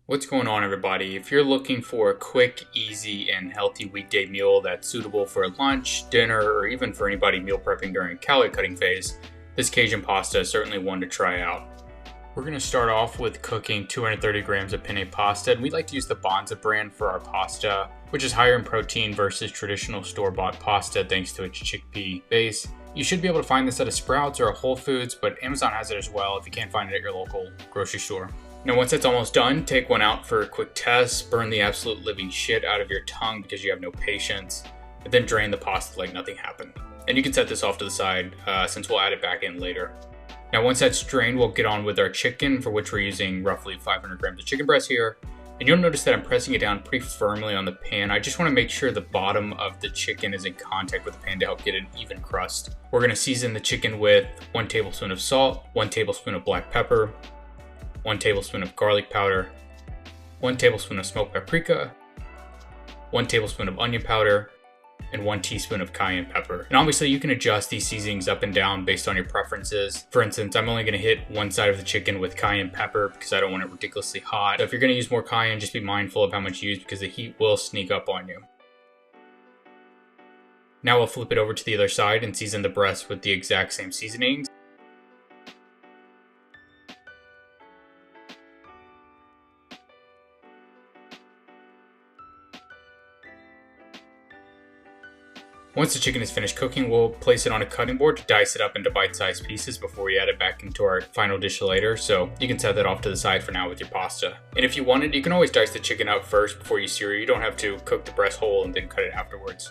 What's going on, everybody? If you're looking for a quick, easy, and healthy weekday meal that's suitable for lunch, dinner, or even for anybody meal prepping during a calorie cutting phase, this Cajun pasta is certainly one to try out. We're going to start off with cooking 230 grams of penne pasta, and we like to use the Banza brand for our pasta, which is higher in protein versus traditional store-bought pasta thanks to its chickpea base. You should be able to find this at a Sprouts or a Whole Foods, but Amazon has it as well if you can't find it at your local grocery store. Now once it's almost done, take one out for a quick test, burn the absolute living shit out of your tongue because you have no patience, and then drain the pasta like nothing happened. And you can set this off to the side since we'll add it back in later. Now once that's drained, we'll get on with our chicken, for which we're using roughly 500 grams of chicken breast here. And you'll notice that I'm pressing it down pretty firmly on the pan. I just want to make sure the bottom of the chicken is in contact with the pan to help get an even crust. We're going to season the chicken with 1 tablespoon of salt, 1 tablespoon of black pepper, 1 tablespoon of garlic powder, 1 tablespoon of smoked paprika, 1 tablespoon of onion powder, and 1 teaspoon of cayenne pepper. And obviously you can adjust these seasonings up and down based on your preferences. For instance, I'm only going to hit one side of the chicken with cayenne pepper because I don't want it ridiculously hot. So if you're going to use more cayenne, just be mindful of how much you use because the heat will sneak up on you. Now we'll flip it over to the other side and season the breast with the exact same seasonings. Once the chicken is finished cooking, we'll place it on a cutting board to dice it up into bite-sized pieces before we add it back into our final dish later, so you can set that off to the side for now with your pasta. And if you wanted, you can always dice the chicken up first before you sear it. You don't have to cook the breast whole and then cut it afterwards.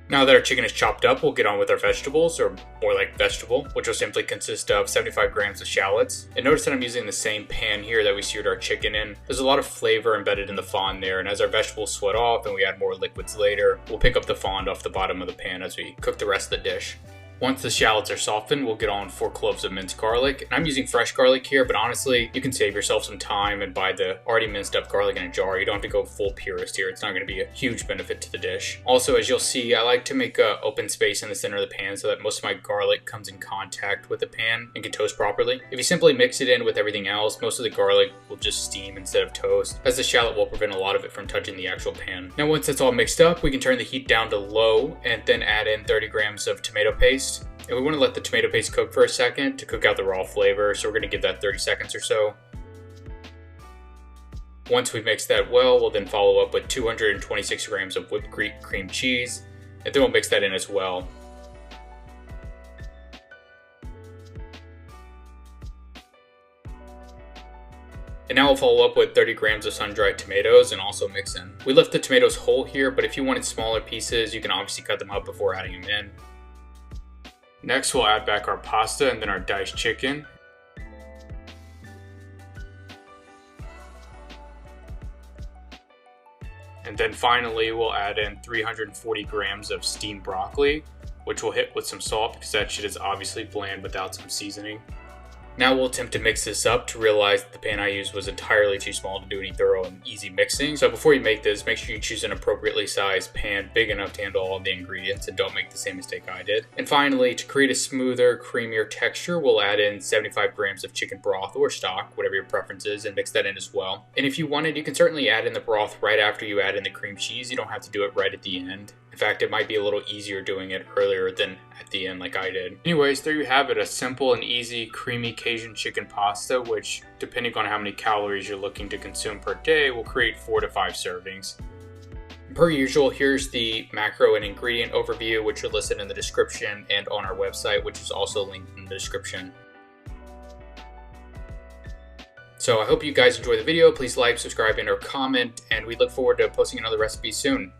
Now that our chicken is chopped up, we'll get on with our vegetables, or more like vegetable, which will simply consist of 75 grams of shallots. And notice that I'm using the same pan here that we seared our chicken in. There's a lot of flavor embedded in the fond there, and as our vegetables sweat off and we add more liquids later, we'll pick up the fond off the bottom of the pan as we cook the rest of the dish. Once the shallots are softened, we'll get on 4 cloves of minced garlic. And I'm using fresh garlic here, but honestly, you can save yourself some time and buy the already minced up garlic in a jar. You don't have to go full purist here. It's not going to be a huge benefit to the dish. Also, as you'll see, I like to make an open space in the center of the pan so that most of my garlic comes in contact with the pan and can toast properly. If you simply mix it in with everything else, most of the garlic will just steam instead of toast, as the shallot will prevent a lot of it from touching the actual pan. Now once it's all mixed up, we can turn the heat down to low and then add in 30 grams of tomato paste. And we want to let the tomato paste cook for a second to cook out the raw flavor, so we're going to give that 30 seconds or so. Once we've mixed that well, we'll then follow up with 226 grams of whipped cream cheese, and then we'll mix that in as well. And now we'll follow up with 30 grams of sun-dried tomatoes and also mix in. We left the tomatoes whole here, but if you wanted smaller pieces, you can obviously cut them up before adding them in. Next, we'll add back our pasta and then our diced chicken. And then finally, we'll add in 340 grams of steamed broccoli, which we'll hit with some salt because that shit is obviously bland without some seasoning. Now we'll attempt to mix this up to realize that the pan I used was entirely too small to do any thorough and easy mixing. So before you make this, make sure you choose an appropriately sized pan big enough to handle all the ingredients and don't make the same mistake I did. And finally, to create a smoother, creamier texture, we'll add in 75 grams of chicken broth or stock, whatever your preference is, and mix that in as well. And if you wanted, you can certainly add in the broth right after you add in the cream cheese. You don't have to do it right at the end. In fact, it might be a little easier doing it earlier than at the end like I did. Anyways, there you have it, a simple and easy creamy Cajun chicken pasta, which, depending on how many calories you're looking to consume per day, will create 4 to 5 servings. Per usual, here's the macro and ingredient overview, which are listed in the description and on our website, which is also linked in the description. So I hope you guys enjoy the video. Please like, subscribe, and or comment, and we look forward to posting another recipe soon.